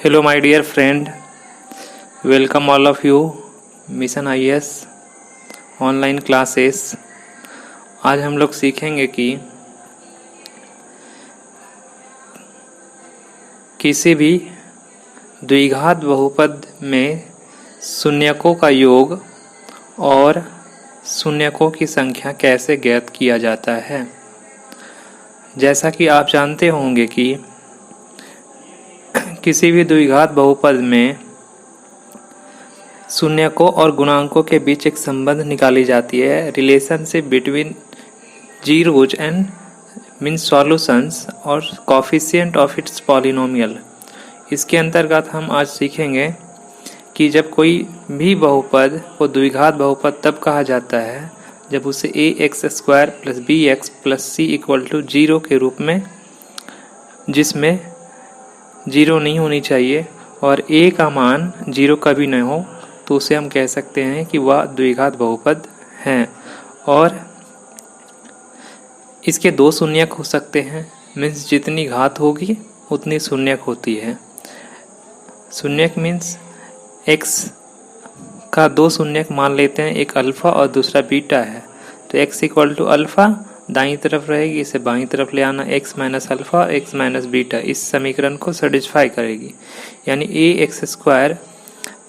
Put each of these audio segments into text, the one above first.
Hello my dear friend, welcome all of you mission IAS online classes. आज हम लोग सीखेंगे कि किसी भी द्विघात बहुपद में शून्यकों का योग और शून्यकों की संख्या कैसे ज्ञात किया जाता है। जैसा कि आप जानते होंगे कि किसी भी द्विघात बहुपद में शून्यकों और गुणांकों के बीच एक संबंध निकाली जाती है, relationship between zeros and means solutions और कोफिशिएंट ऑफ इट्स पॉलिनोमियल। इसके अंतर्गत हम आज सीखेंगे कि जब कोई भी बहुपद को द्विघात बहुपद तब कहा जाता है जब उसे ax² + bx + c = 0 के रूप में, जिसमें 0 नहीं होनी चाहिए और a का मान 0 कभी न हो, तो उसे हम कह सकते हैं कि वह द्विघात बहुपद हैं। और इसके दो शून्यक हो सकते हैं, मीन्स जितनी घात होगी उतनी शून्यक होती है। शून्यक मीन्स x का दो शून्यक मान लेते हैं, एक अल्फा और दूसरा बीटा है, तो x = अल्फा दाईं तरफ रहेगी, इसे बाईं तरफ ले आना, x - अल्फा x - बीटा इस समीकरण को सेटिस्फाई करेगी। यानी ax²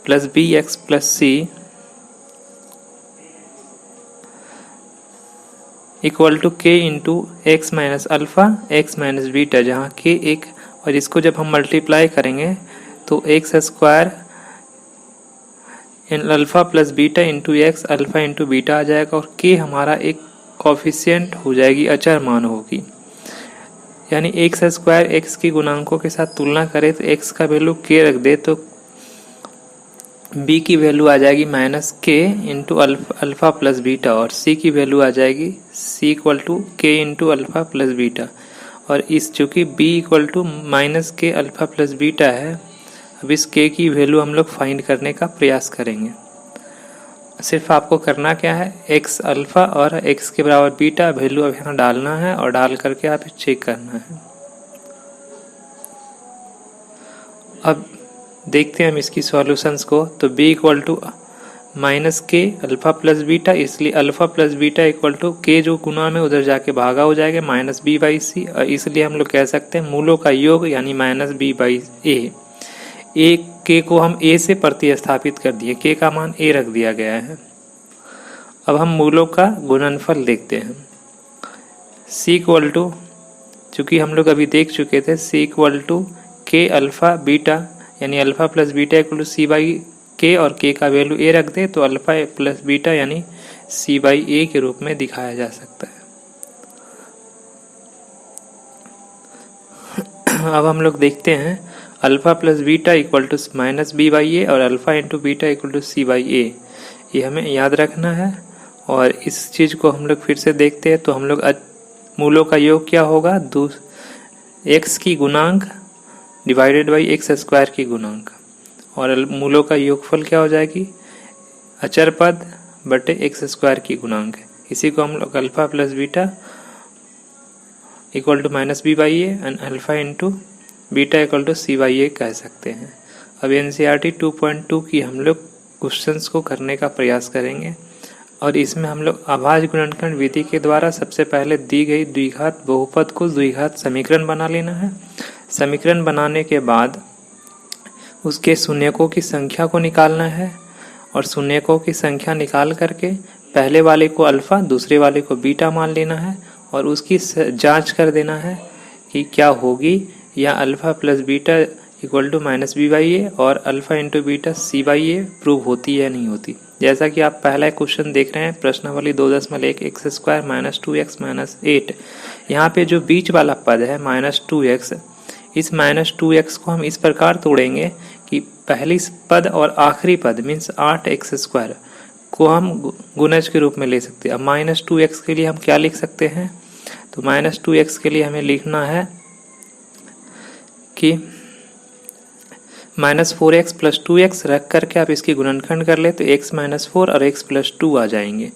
+ bx + c = k × x - alpha x - beta, जहाँ k एक, और इसको जब हम मल्टीप्लाई करेंगे तो x² alpha + beta × x alpha × beta आ जाएगा और k हमारा एक कोफिशिएंट हो जाएगी, अचर मान होगी। यानी x² x की गुणांकों के साथ तुलना करें तो x का वैल्यू k रख दे तो b की वैल्यू आ जाएगी -k × अल्फा + बीटा और c की वैल्यू आ जाएगी c = k × अल्फा + बीटा। और इस चूँकि b = -k अल्फा + बीटा है, अब इस k की वैल्यू हम लोग फाइंड करने का प्रयास करेंगे। सिर्फ आपको करना क्या है, x अल्फा और x के बराबर बीटा वैल्यू अब यहाँ डालना है और डाल करके आप चेक करना है। अब देखते हैं हम इसकी सॉल्यूशंस को। तो b = -k अल्फा + बीटा, इसलिए अल्फा + बीटा = k जो गुना में उधर जाके भागा हो जाएगा -b/c, और इसलिए हम लोग कह सकते हैं मूलों का योग यानी -b/a। एक k को हम a से प्रतिस्थापित कर दिए, k का मान a रख दिया गया है। अब हम मूलों का गुणनफल देखते हैं। c = चूँकि हम लोग अभी देख चुके थे, c = k अल्फा बीटा, यानी अल्फा + बीटा = c/k और k का वैल्यू a रख दे तो अल्फा + बीटा यानी c/a के रूप में दिखाया जा सकता है। अब हम लोग देखते हैं अल्फा + बीटा = -b/a और अल्फा × बीटा = c/a, ये हमें याद रखना है। और इस चीज़ को हम लोग फिर से देखते हैं तो हम लोग मूलों का योग क्या होगा, x की गुणांक डिवाइडेड बाई x² की गुणांक, और मूलों का योगफल क्या हो जाएगी, अचर पद बटे x² की गुणांक। इसी को हम लोग alpha + beta = -b/a and alpha × beta = c/a कह सकते हैं। अब NCERT 2.2 की हम लोग क्वेश्चंस को करने का प्रयास करेंगे और इसमें हम लोग अभाज्य गुणनखंड विधि के द्वारा सबसे पहले दी गई द्विघात बहुपद को द्विघात समीकरण बना लेना है। समीकरण बनाने के बाद उसके शून्यकों की संख्या को निकालना है और शून्यकों की संख्या निकाल करके पहले वाले को अल्फा दूसरे वाले को बीटा मान लेना है और उसकी जांच कर देना है कि क्या होगी, या अल्फा + बीटा = -b/a और अल्फा × बीटा c/a प्रूव होती है या नहीं होती। जैसा कि आप पहला क्वेश्चन देख रहे हैं, प्रश्नावली 2.1 x² - 2x - 8, यहाँ पे जो बीच वाला पद है -2x, इस -2x को हम इस प्रकार तोड़ेंगे कि पहली पद और आखिरी पद मीन्स 8x² को हम गुणज के रूप में ले सकते हैं। अब -2x के लिए हम क्या लिख सकते हैं, तो -2x के लिए हमें लिखना है कि -4x + 2x रख करके आप इसकी गुणनखंड कर ले तो x - 4 और x + 2 आ जाएंगे,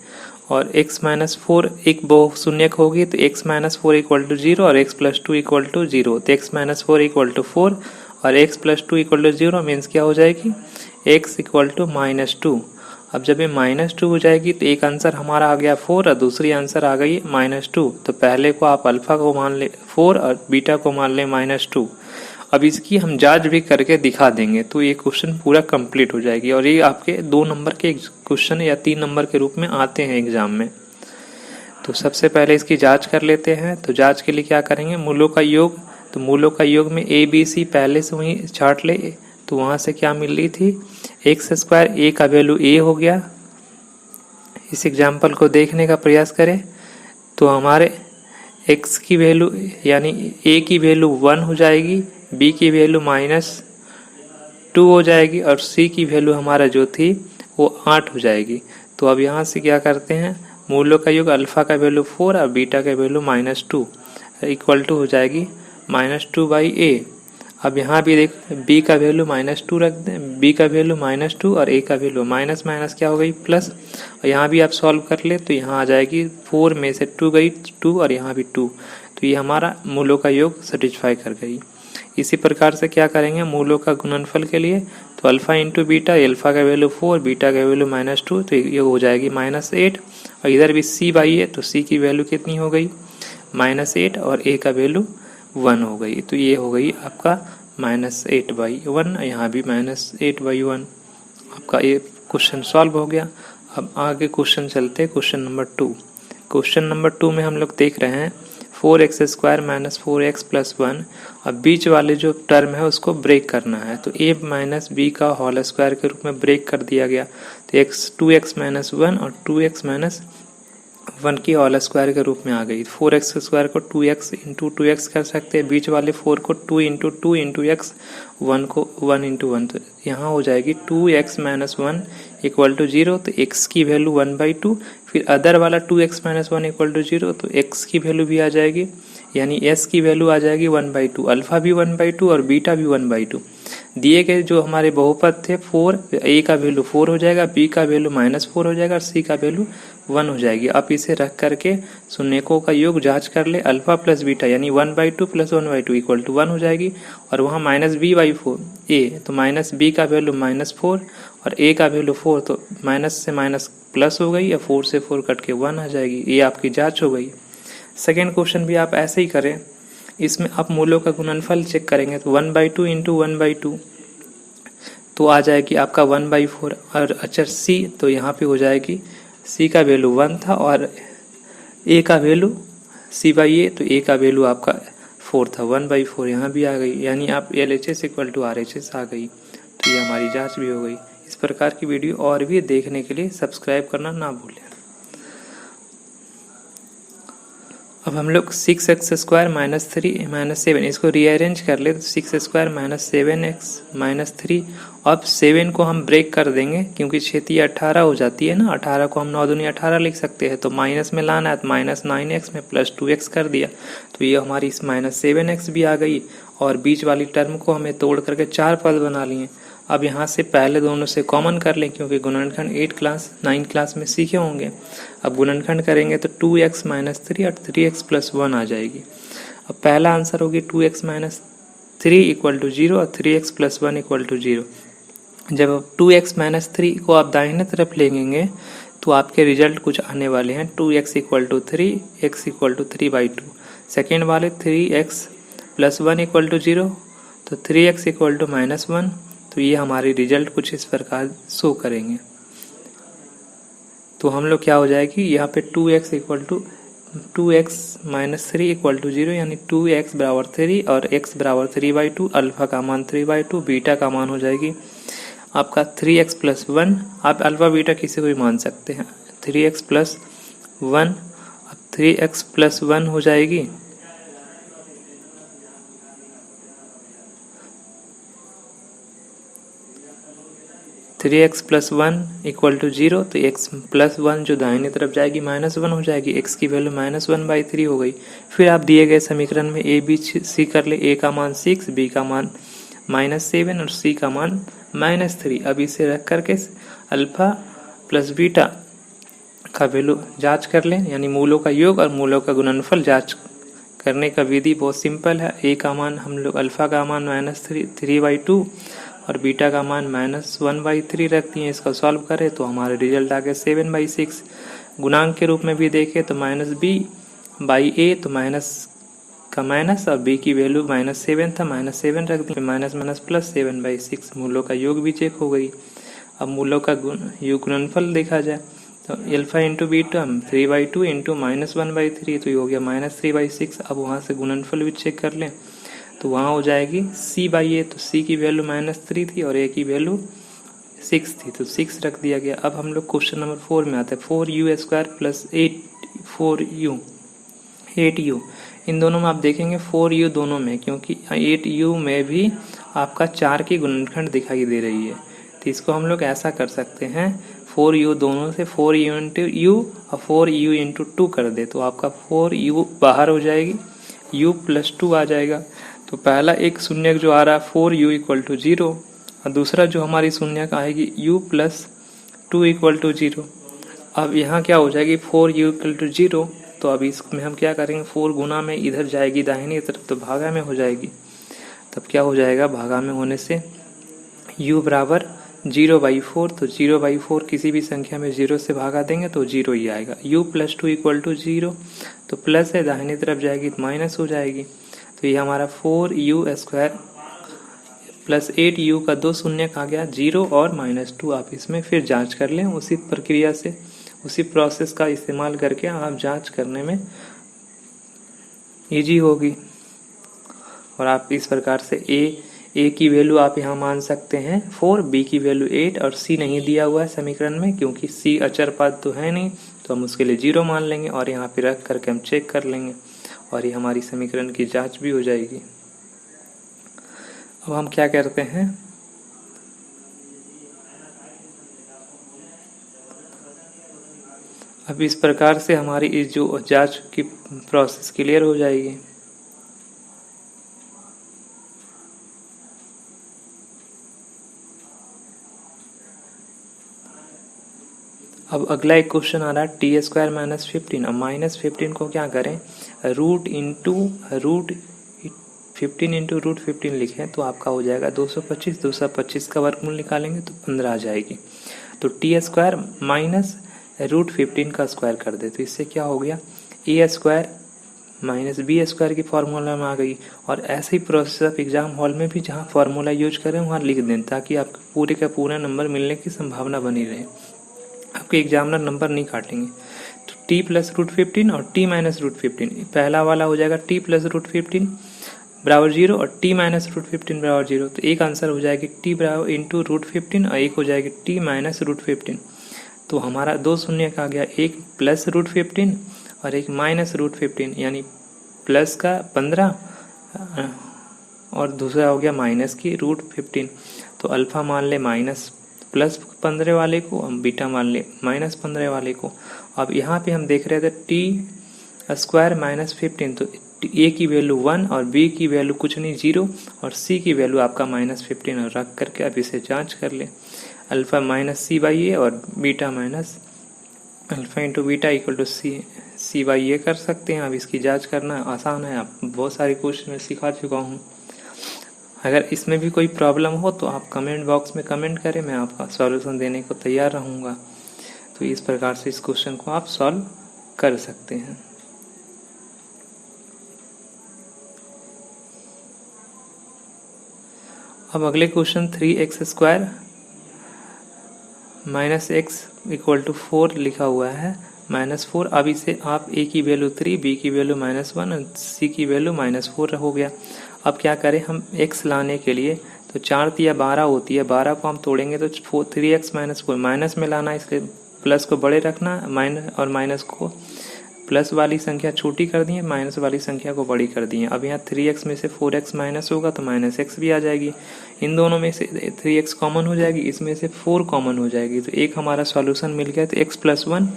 और x - 4 एक बहुशून्यक होगी तो x - 4 = 0 और x + 2 = 0, तो x - 4 = 4 और x plus 2 equal to 0 means क्या हो जाएगी, x इक्वल टू -2। अब जब ये -2 हो जाएगी तो एक आंसर हमारा आ गया 4 और दूसरी आंसर आ गई -2। तो पहले को आप अल्फा को मान ले 4 और बीटा को मान ले -2। अब इसकी हम जांच भी करके दिखा देंगे तो ये क्वेश्चन पूरा कंप्लीट हो जाएगी। और ये आपके 2 नंबर के क्वेश्चन या 3 नंबर के रूप में आते हैं एग्जाम में। तो सबसे पहले इसकी जांच कर लेते हैं। तो जांच के लिए क्या करेंगे, मूलों का योग। तो मूलों का योग में ए बी सी पहले से वहीं छाट ले। तो वहाँ से क्या मिल रही थी, एक्स स्क्वायर, ए का वैल्यू ए हो गया। इस एग्जाम्पल को देखने का प्रयास करें तो हमारे x की वैल्यू यानी a की वैल्यू 1 हो जाएगी, b की वैल्यू -2 हो जाएगी और c की वैल्यू हमारा जो थी वो 8 हो जाएगी। तो अब यहाँ से क्या करते हैं, मूलों का योग अल्फा का वैल्यू 4 और बीटा का वैल्यू -2 इक्वल टू हो जाएगी -2/a। अब यहाँ भी देख b का वैल्यू -2 रख दें, b का वैल्यू -2 और a का वैल्यू माइनस माइनस क्या हो गई प्लस। और यहाँ भी आप सॉल्व कर ले तो यहाँ आ जाएगी 4 में से 2 गई 2 और यहाँ भी 2। तो ये हमारा मूलों का योग सेटिस्फाई कर गई। इसी प्रकार से क्या करेंगे मूलों का गुणनफल के लिए, तो अल्फा इंटू बीटा, अल्फा का वैल्यू 4 बीटा का वैल्यू -2 तो ये हो जाएगी -8। और इधर भी c/a तो c की वैल्यू कितनी हो गई -8 और a का वैल्यू 1 हो गई। तो ये हो गई आपका -8/1, यहाँ भी -8/1। आपका ये क्वेश्चन सॉल्व हो गया। अब आगे क्वेश्चन चलते हैं क्वेश्चन नंबर 2। क्वेश्चन नंबर 2 में हम लोग देख रहे हैं 4x² - 4x + 1। अब बीच वाले जो टर्म है उसको ब्रेक करना है। तो a - b का होल स्क्वायर के रूप में ब्रेक कर दिया गया। तो 2x - 1 और 2x - 1 की होल स्क्वायर के रूप में आ गई। 4x² को 2x इंटू 2x कर सकते हैं, बीच वाले 4 को 2 इंटू 2 इंटू x, 1 को 1 इंटू 1। तो यहाँ हो जाएगी 2x - 1 इक्वल टू 0। तो x की वैल्यू 1/2। फिर अदर वाला 2x - 1 इक्वल टू 0 तो x की वैल्यू भी आ जाएगी, यानी s की वैल्यू आ जाएगी 1/2। अल्फा भी 1/2 और बीटा भी 1/2। दिए गए जो हमारे बहुपद थे 4, a का वैल्यू 4 हो जाएगा, b का वैल्यू -4 हो जाएगा और c का वैल्यू 1 हो जाएगी। आप इसे रख करके शून्यकों का योग जांच कर ले, अल्फा प्लस बीटा यानी 1/2 + 1/2 इक्वल टू 1 हो जाएगी। और वहाँ -b/4 a, तो -b का वैल्यू -4 और a का वैल्यू 4, तो माइनस से माइनस प्लस हो गई या 4 से 4 कट के 1 आ जाएगी। ये आपकी जांच हो गई। सेकेंड क्वेश्चन भी आप ऐसे ही करें। इसमें आप मूलों का गुणनफल चेक करेंगे तो 1/2 इंटू 1/2 तो आ जाएगी आपका 1/4। और अचर c तो यहाँ पे हो जाएगी, c का वैल्यू 1 था और a का वैल्यू c/a, तो a का वैल्यू आपका 4 था, 1/4 यहाँ भी आ गई। यानी आप LHS = RHS आ गई। तो ये हमारी जांच भी हो गई। इस प्रकार की वीडियो और भी देखने के लिए सब्सक्राइब करना ना भूलें। अब हम लोग 6x² - 3 - 7 इसको रीअरेंज कर ले तो 6² - 7x - 3। अब 7 को हम ब्रेक कर देंगे क्योंकि 6 18 हो जाती है ना, 18 को हम 9 दूनी 18 लिख सकते हैं। तो माइनस में लाना है तो -9x में +2x कर दिया। तो ये हमारी इस -7x भी आ गई और बीच वाली टर्म को हमें तोड़ करके 4 पद बना लिए। अब यहाँ से पहले दोनों से कॉमन कर लें क्योंकि गुणनखंड 9 क्लास में सीखे होंगे। अब गुणनखंड करेंगे तो 2x - 3 और 3x + 1 आ जाएगी। अब पहला आंसर होगी 2x - 3 इक्वल टू 0 और 3x + 1 इक्वल टू 0। जब 2x - 3 को आप दाहिने तरफ लेंगे तो आपके रिजल्ट कुछ आने वाले हैं। 2x = 3, x = 3/2। सेकेंड वाले 3x + 1 इक्वल टू 0, तो 3x = -1। तो ये हमारी रिजल्ट कुछ इस प्रकार शो करेंगे। तो हम लोग क्या हो जाएगी यहाँ पे 2x - 3 इक्वल टू 0 यानी 2x = 3 और x = 3/2, अल्फा का मान 3/2, बीटा का मान हो जाएगी आपका 3x + 1। आप अल्फा बीटा किसी को भी मान सकते हैं। 3x + 1, अब 3x + 1 हो जाएगी 3x + 1 इक्वल टू 0। तो x + 1 जो दाहिने तरफ जाएगी -1 हो जाएगी, x की वैल्यू -1/3 हो गई। फिर आप दिए गए समीकरण में a b c कर ले, a का मान 6, b का मान -7 और c का मान -3। अब इसे रख करके अल्फा प्लस बीटा का वैल्यू जांच कर लें, यानी मूलों का योग और मूलों का गुणनफल जांच करने का विधि बहुत सिंपल है। ए का मान हम लोग अल्फ़ा का मान -3/2 और बीटा का मान -1/3 रखती हैं। इसका सॉल्व करें तो हमारा रिजल्ट आ गया 7/6। गुणांक के रूप में भी देखें तो -b/a, तो माइनस का माइनस और b की वैल्यू -7 था, -7 रख दी, माइनस माइनस प्लस 7/6। मूलों का योग भी चेक हो गई। अब मूलों का गुणनफल देखा जाए तो अल्फा इंटू बीटा 3/2 इंटू -1/3, तो ये हो गया -3/6। अब वहाँ से गुणनफल भी चेक कर लें तो वहाँ हो जाएगी c/a, तो c की वैल्यू -3 थी और a की वैल्यू 6 थी, तो 6 रख दिया गया। अब हम लोग क्वेश्चन नंबर 4 में आते हैं। 4u² प्लस 8u, इन दोनों में आप देखेंगे 4u दोनों में, क्योंकि 8u में भी आपका 4 की गुणनखंड दिखाई दे रही है। तो इसको हम लोग ऐसा कर सकते हैं, 4u दोनों से 4u इंटू u और 4u इंटू 2 कर दे तो आपका 4u बाहर हो जाएगी, u प्लस 2 आ जाएगा। तो पहला एक शून्य जो आ रहा है 4u इक्वल टू 0 और दूसरा जो हमारी शून्य का आएगी u प्लस 2 इक्वल टू 0। अब यहाँ क्या हो जाएगी 4u इक्वल टू 0, तो अब इसमें हम क्या करेंगे 4 गुना में इधर जाएगी दाहिनी तरफ तो भागा में हो जाएगी। तब क्या हो जाएगा भागा में होने से u बराबर 0/4, तो 0/4 किसी भी संख्या में 0 से भागा देंगे तो 0 ही आएगा। u प्लस 2 इक्वल टू 0, तो प्लस है दाहिनी तरफ जाएगी तो माइनस हो जाएगी। तो ये हमारा 4u² प्लस 8u का 2 शून्य आ गया 0 और -2। आप इसमें फिर जांच कर लें, उसी प्रक्रिया से उसी प्रोसेस का इस्तेमाल करके आप जांच करने में इजी होगी। और आप इस प्रकार से ए की वैल्यू आप यहाँ मान सकते हैं 4, बी की वैल्यू 8 और सी नहीं दिया हुआ है समीकरण में, क्योंकि सी अचर पद तो है नहीं, तो हम उसके लिए 0 मान लेंगे और यहाँ पे रख करके हम चेक कर लेंगे और ये हमारी समीकरण की जांच भी हो जाएगी। अब हम क्या करते हैं, अब इस प्रकार से हमारी इस जो जांच की प्रोसेस क्लियर हो जाएगी। अब अगला एक क्वेश्चन आ रहा है t² -15। अब -15 को क्या करें, रूट 15 इंटू रूट 15 लिखें तो आपका हो जाएगा 225। 225 का वर्गमूल निकालेंगे तो 15 आ जाएगी। तो t² माइनस रूट 15 का स्क्वायर कर दे तो इससे क्या हो गया a² माइनस b² की फॉर्मूला में आ गई। और ऐसे ही प्रोसेस आप एग्जाम हॉल में भी जहाँ फॉर्मूला यूज करें वहाँ लिख दें, ताकि आपको पूरे का पूरा नंबर मिलने की संभावना बनी रहे, आपके एग्जामिनर नंबर नहीं काटेंगे। तो t प्लस रूट 15 और t माइनस रूट 15, पहला वाला हो जाएगा t प्लस रूट 15 बराबर 0 और t माइनस रूट 15 बराबर 0। तो एक आंसर हो जाएगी t बराबर इंटू रूट 15 और एक हो जाएगी t माइनस रूट 15। तो हमारा 2 शून्य का आ गया, एक प्लस रूट 15 और एक माइनस रूट 15, यानी प्लस का 15 और दूसरा हो गया माइनस की रूट 15। तो अल्फा मान ले माइनस प्लस 15 वाले को, हम बीटा मान ले माइनस 15 वाले को। अब यहाँ पे हम देख रहे थे t² माइनस 15, तो a की वैल्यू 1 और b की वैल्यू कुछ नहीं 0 और c की वैल्यू आपका -15 और रख करके अब इसे जांच कर ले। अल्फा माइनस c/a और beta minus alpha into beta equal to c/a कर सकते हैं। अब इसकी जांच करना आसान है, आप बहुत सारे क्वेश्चन में सिखा चुका हूँ। अगर इसमें भी कोई प्रॉब्लम हो तो आप कमेंट बॉक्स में कमेंट करें, मैं आपका सॉल्यूशन देने को तैयार रहूँगा। तो इस प्रकार से इस क्वेश्चन को आप सॉल्व कर सकते हैं। अब अगले question 3x² minus x equal to 4 लिखा हुआ है -4। अब इसे आप a की वैल्यू 3, b की वैल्यू -1 और c की वैल्यू -4 हो गया। अब क्या करें हम x लाने के लिए, तो 4 तिया 12 होती है, 12 को हम तोड़ेंगे तो 3x - 4 माइनस में लाना, इसलिए प्लस को बड़े रखना माइनस और माइनस को प्लस वाली संख्या छोटी कर दी है, माइनस वाली संख्या को बड़ी कर दी है। अब यहाँ 3x में से 4x माइनस होगा तो -x भी आ जाएगी। इन दोनों में से 3x कॉमन हो जाएगी, इसमें से 4 कॉमन हो जाएगी, तो एक हमारा सॉल्यूशन मिल गया। तो x + 1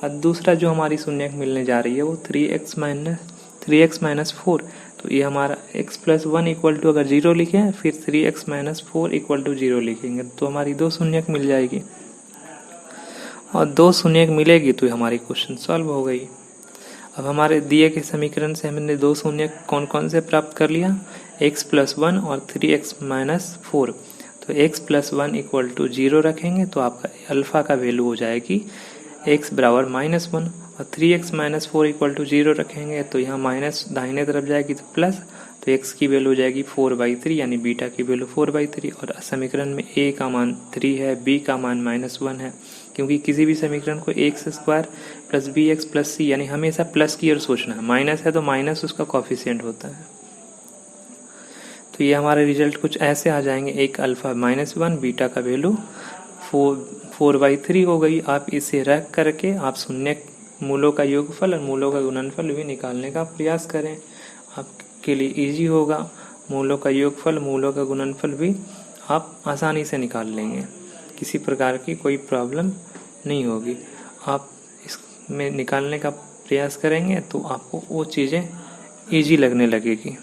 और दूसरा जो हमारी शून्य मिलने जा रही है वो 3x - 4। तो ये हमारा x + 1 इक्वल टू अगर 0 लिखें फिर 3x - 4 इक्वल टू 0 लिखेंगे तो हमारी 2 शून्य मिल जाएगी और 2 शून्य मिलेगी तो हमारी क्वेश्चन सॉल्व हो गई। अब हमारे दिए के समीकरण से हमने दो शून्य कौन कौन से प्राप्त कर लिया, x+1 और 3x-4। तो x+1 इक्वल टू 0 रखेंगे तो आपका अल्फ़ा का वैल्यू हो जाएगी x बराबर -1, और 3x-4 इक्वल टू 0 रखेंगे तो यहाँ माइनस दाहिने तरफ जाएगी तो प्लस, तो x की वैल्यू हो जाएगी 4/3 यानी बीटा की वैल्यू 4/3। और समीकरण में a का मान 3 है, b का मान -1 है, क्योंकि किसी भी समीकरण को x² plus bx plus c यानी हमेशा प्लस की ओर सोचना है, माइनस है तो माइनस उसका कॉफिशिएंट होता है। तो ये हमारे रिजल्ट कुछ ऐसे आ जाएंगे, एक अल्फ़ा -1, बीटा का वैल्यू 4/3 हो गई। आप इसे रख करके आप शून्य मूलों का योगफल और मूलों का गुणनफल भी निकालने का प्रयास करें, आपके लिए इजी होगा। मूलों का योगफल, मूलों का गुणनफल भी आप आसानी से निकाल लेंगे, किसी प्रकार की कोई प्रॉब्लम नहीं होगी। आप इसमें निकालने का प्रयास करेंगे तो आपको वो चीज़ें इजी लगने लगेगी।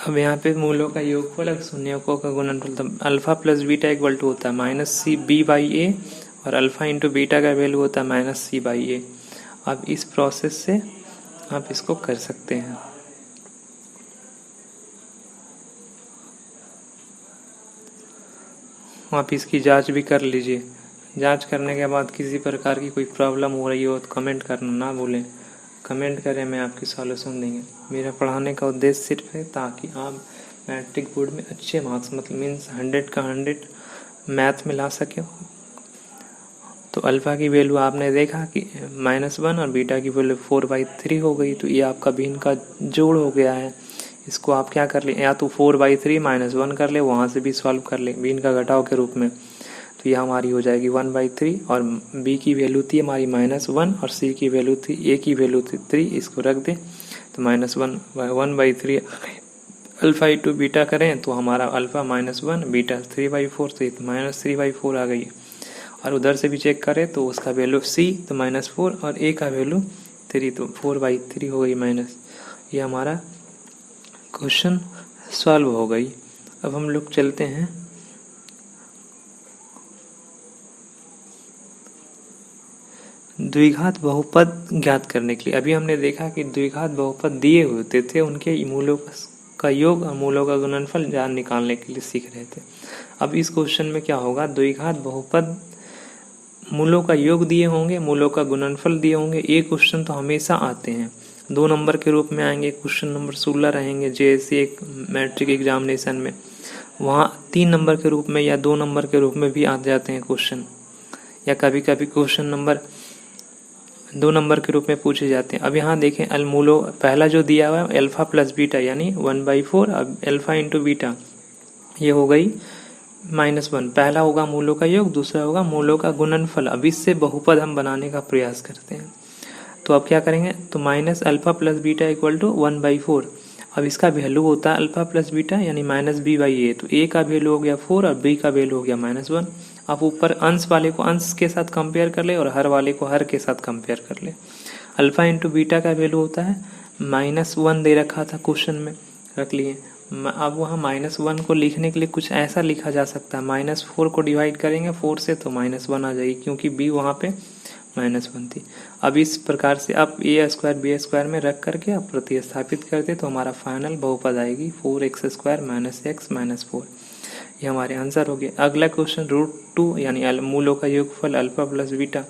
अब यहाँ पे मूलों का योगफल और शून्यकों का गुणनफल, तो alpha plus beta equal to होता है -cb/a, और अल्फा इंटू बीटा का वैल्यू होता है -c/a। अब इस प्रोसेस से आप इसको कर सकते हैं। आप इसकी जांच भी कर लीजिए। जांच करने के बाद किसी प्रकार की कोई प्रॉब्लम हो रही हो तो कमेंट करना ना भूलें। कमेंट करें, मैं आपकी सॉल्यूशन देंगे। मेरा पढ़ाने का उद्देश्य सिर्फ है ताकि आप मैट्रिक बोर्ड में अच्छे मार्क्स, मतलब मीन्स 100 का 100 मैथ में ला सकें। तो अल्फ़ा की वैल्यू आपने देखा कि -1 और बीटा की वैल्यू 4/3 हो गई, तो ये आपका भिन्न का जोड़ हो गया है। इसको आप क्या कर ले, या तो 4/3 -1 कर ले, वहाँ से भी सॉल्व कर ले भिन्न का घटाव के रूप में, तो यह हमारी हो जाएगी 1/3। और b की वैल्यू थी हमारी -1 और c की वैल्यू थी, a की वैल्यू थी 3, इसको रख दें तो -1/3 अल्फ़ा इंटू बीटा करें तो हमारा अल्फ़ा -1 बीटा 3/4, तो -3/4 आ गई। और उधर से भी चेक करें तो उसका वैल्यू c तो -4 और a का वैल्यू 3, तो 4/3 हो गई माइनस। ये हमारा क्वेश्चन सॉल्व हो गई। अब हम लोग चलते हैं द्विघात बहुपद ज्ञात करने के लिए। अभी हमने देखा कि द्विघात बहुपद दिए होते थे, उनके मूलों का योग और मूलों का गुणनफल जान निकालने के लिए सीख रहे थे। अब इस क्वेश्चन में क्या होगा, द्विघात बहुपद मूलों का योग दिए होंगे, मूलों का गुणनफल दिए होंगे। ये क्वेश्चन तो हमेशा आते हैं, 2 नंबर के रूप में आएंगे, क्वेश्चन नंबर 16 रहेंगे जैसे एक मैट्रिक एग्जामिनेशन में, वहाँ 3 नंबर के रूप में या 2 नंबर के रूप में भी आ जाते हैं क्वेश्चन, या कभी कभी क्वेश्चन नंबर 2 नंबर के रूप में पूछे जाते हैं। अब यहाँ देखें अलमूलो, पहला जो दिया हुआ है अल्फा प्लस बीटा यानी 1/4, अब अल्फा इंटू बीटा ये हो गई -1। पहला होगा मूलों का योग, दूसरा होगा मूलों का गुणनफल। अब इससे बहुपद हम बनाने का प्रयास करते हैं, तो अब क्या करेंगे, तो -alpha plus beta equal to 1/4। अब इसका वैल्यू होता है अल्फा प्लस बीटा यानी -b/a, तो a का वैल्यू हो गया 4 और b का वैल्यू हो गया -1। आप ऊपर अंश वाले को अंश के साथ कंपेयर कर ले और हर वाले को हर के साथ कंपेयर कर ले। अल्फा इंटू बीटा का वैल्यू होता है -1 दे रखा था क्वेश्चन में, रख लिए। अब वहाँ -1 को लिखने के लिए कुछ ऐसा लिखा जा सकता है, -4 को डिवाइड करेंगे 4 से तो -1 आ जाएगी, क्योंकि b वहाँ पे -1 थी। अब इस प्रकार से आप a² b² में रख करके आप प्रतिस्थापित करते तो हमारा फाइनल बहुपद आएगी 4x² - x - 4। ये हमारे आंसर हो गए। अगला क्वेश्चन √2 यानी मूलों का योगफल अल्फा प्लस बीटा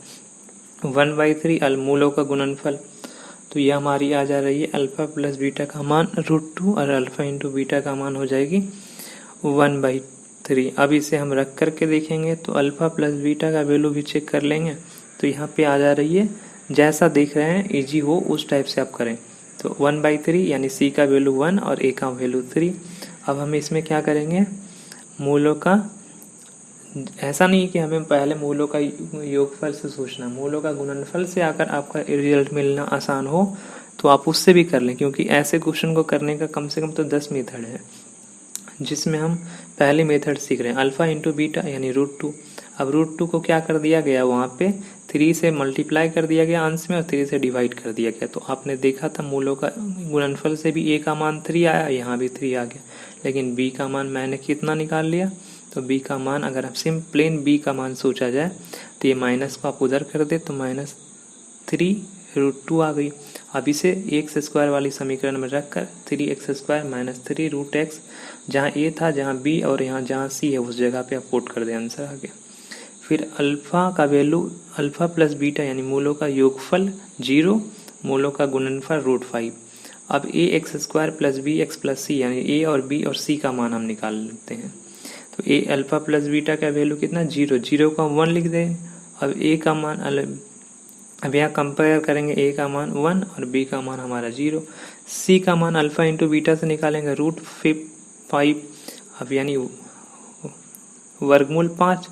1/3 मूलों का गुणनफल, तो ये हमारी आ जा रही है अल्फा प्लस बीटा का मान √2 और अल्फा इंटू बीटा का मान हो जाएगी 1/3। अब इसे हम रख करके देखेंगे तो अल्फा प्लस बीटा का वैल्यू भी चेक कर लेंगे, तो यहाँ पे आ जा रही है, जैसा देख रहे हैं इजी हो उस टाइप से आप करें। तो 1/3 यानी c का वैल्यू 1 और a का वैल्यू 3। अब हम इसमें क्या करेंगे, मूलों का, ऐसा नहीं कि हमें पहले मूलों का योगफल से सोचना, मूलों का गुणनफल से अगर आपका रिजल्ट मिलना आसान हो तो आप उससे भी कर लें, क्योंकि ऐसे क्वेश्चन को करने का कम से कम तो 10 मेथड है, जिसमें हम पहले मेथड सीख रहे हैं अल्फा इंटू बीटा यानी √2। अब √2 को क्या कर दिया गया, वहाँ पे 3 से मल्टीप्लाई कर दिया गया अंश में और 3 से डिवाइड कर दिया गया। तो आपने देखा था मूलों का गुणनफल से भी a का मान 3 आया, यहाँ भी 3 आ गया, लेकिन b का मान मैंने कितना निकाल लिया, तो b का मान अगर आप प्लेन b का मान सोचा जाए तो ये माइनस को आप उधर कर दे तो -3√2 आ गई। अब इसे x² वाली समीकरण में रखकर 3x² - 3√x, जहाँ a था, जहाँ b और यहाँ जहाँ c है उस जगह पे आप पुट कर दें, आंसर आ गया। फिर अल्फा का वैल्यू अल्फा प्लस बीटा यानी मूलों का योगफल 0, मूलों का गुणनफल √5। अब ax² + bx + c यानी a और b और c का मान हम निकाल लेते हैं। तो a अल्फा प्लस बीटा का वैल्यू कितना, 0, 0 को हम 1 लिख दें। अब a का मान अब यहाँ कंपेयर करेंगे, a का मान 1 और b का मान हमारा 0। c का मान अल्फा इंटू बीटा से निकालेंगे √5, अब यानी वर्गमूल 5।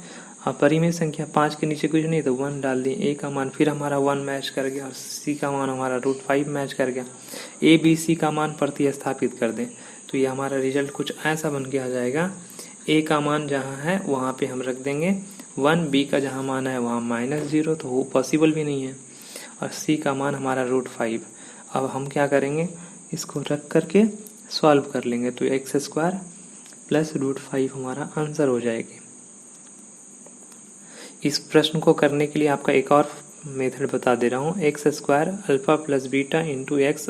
अब परिमेय संख्या 5 के नीचे कुछ नहीं तो 1 डाल दिए, a का मान फिर हमारा 1 मैच कर गया और c का मान हमारा √5 मैच कर गया। a b c का मान प्रतिस्थापित कर दें तो ये हमारा रिजल्ट कुछ ऐसा बन के आ जाएगा। a का मान जहाँ है वहाँ पे हम रख देंगे 1, b का जहाँ मान है वहाँ -0, तो वो पॉसिबल भी नहीं है, और c का मान हमारा √5। अब हम क्या करेंगे, इसको रख करके सॉल्व कर लेंगे तो x² + √5 हमारा आंसर हो जाएगी। इस प्रश्न को करने के लिए आपका एक और मेथड बता दे रहा हूँ, x² alpha plus beta into x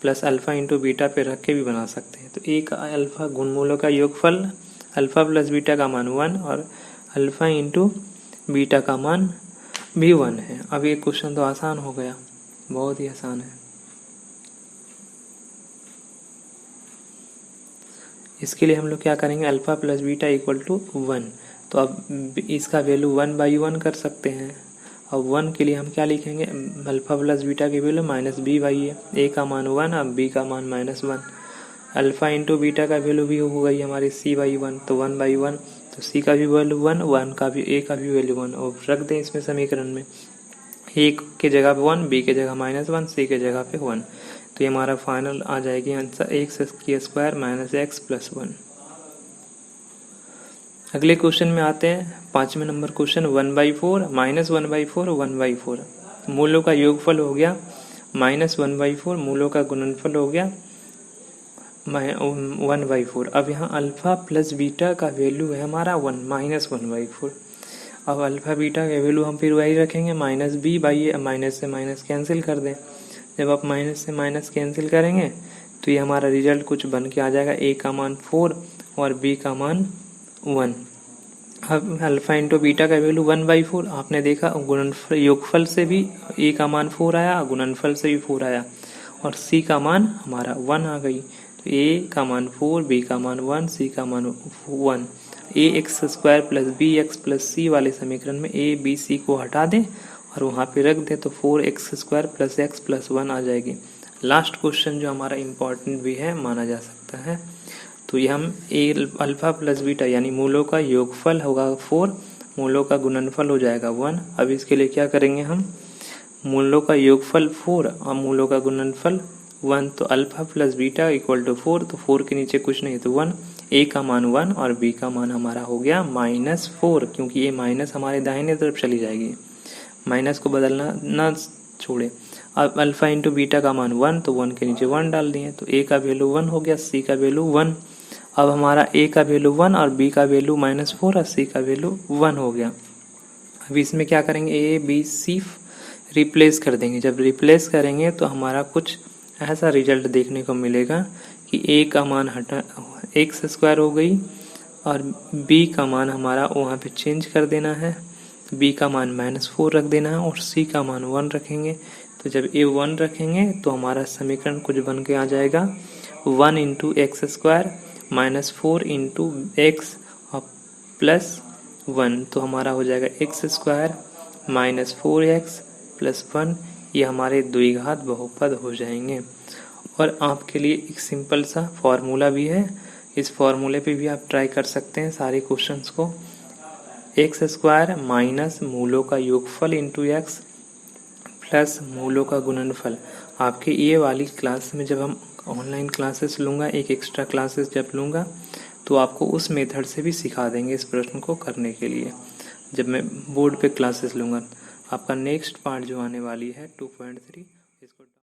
plus alpha into beta पे रख के भी बना सकते हैं। तो एक अल्फा गुणमूलों का योगफल अल्फा प्लस बीटा का मान 1 और अल्फा इंटू बीटा का मान भी 1 है। अब ये क्वेश्चन तो आसान हो गया, बहुत ही आसान है। इसके लिए हम लोग क्या करेंगे, अल्फा प्लस बीटा = 1, तो अब इसका वैल्यू 1/1 कर सकते हैं। अब 1 के लिए हम क्या लिखेंगे, अल्फा प्लस बीटा की वैल्यू -b/a, a का मान 1 अब b का मान -1। अल्फा इंटू बीटा का वैल्यू भी हो गई हमारी c/1, तो 1/1, तो c का भी वैल्यू 1, 1 का भी, a का भी वैल्यू 1, और रख दें इसमें समीकरण में, a के जगह पे 1, b के जगह -1, c के जगह पे 1, तो ये हमारा फाइनल आ जाएगी आंसर x² - x + 1। अगले क्वेश्चन में आते हैं, 5वें नंबर क्वेश्चन, 1/4 -1/4 1/4, मूलों का योगफल हो गया -1/4, मूलों का गुणनफल हो गया 1/4। अब यहाँ अल्फा प्लस बीटा का वैल्यू है हमारा 1 -1/4। अब अल्फा बीटा का वैल्यू हम फिर वही रखेंगे -b/a, माइनस से माइनस कैंसिल कर दें। जब आप माइनस से माइनस कैंसिल करेंगे तो ये हमारा रिजल्ट कुछ बन के आ जाएगा, a का मान 4 और b का मान 1। अब अल्फा इंटू बीटा का वैल्यू 1/4, आपने देखा गुणनफल योगफल से भी a का मान 4 आया, गुणनफल से भी 4 आया, और c का मान हमारा 1 आ गई। तो a का मान 4, b का मान 1, c का मान 1। ax² + bx + c वाले समीकरण में a b c को हटा दें और वहाँ पे रख दें तो 4x² + x + 1 आ जाएगी। लास्ट क्वेश्चन जो हमारा इम्पोर्टेंट भी है माना जा सकता है, तो ये हम अल्फा प्लस बीटा यानी मूलों का योगफल होगा 4, मूलों का गुणनफल हो जाएगा 1। अब इसके लिए क्या करेंगे, हम मूलों का योगफल 4 और मूलों का गुणनफल 1, तो अल्फा प्लस बीटा = 4, तो 4 के नीचे कुछ नहीं तो 1, a का मान 1 और b का मान हमारा हो गया -4, क्योंकि ये माइनस हमारे दाहिने तरफ चली जाएगी, माइनस को बदलना ना छोड़े। अब अल्फा इंटू बीटा का मान 1, तो 1 के नीचे 1 डाल दिए, तो a का वैल्यू 1 हो गया, c का वैल्यू 1। अब हमारा a का वैल्यू 1 और b का वैल्यू -4 और c का वैल्यू 1 हो गया। अब इसमें क्या करेंगे, a b c रिप्लेस कर देंगे। जब रिप्लेस करेंगे तो हमारा कुछ ऐसा रिजल्ट देखने को मिलेगा कि a का मान हटा x² हो गई और b का मान हमारा वहाँ पे चेंज कर देना है, b का मान -4 रख देना है और c का मान 1 रखेंगे। तो जब a 1 रखेंगे तो हमारा समीकरण कुछ बन के आ जाएगा 1 × x² -4 × x और +1, तो हमारा हो जाएगा x² -4x + 1, ये हमारे द्विघात बहुपद हो जाएंगे। और आपके लिए एक सिंपल सा फॉर्मूला भी है, इस फॉर्मूले पे भी आप ट्राई कर सकते हैं सारे क्वेश्चंस को। x² माइनस मूलों का योगफल इंटू x प्लस मूलों का गुणनफल। आपके ये वाली क्लास में जब हम ऑनलाइन क्लासेस लूँगा, एक एक्स्ट्रा क्लासेस जब लूँगा, तो आपको उस मेथड से भी सिखा देंगे इस प्रश्न को करने के लिए। जब मैं बोर्ड पे क्लासेस लूँगा। आपका नेक्स्ट पार्ट जो आने वाली है 2.3 इसको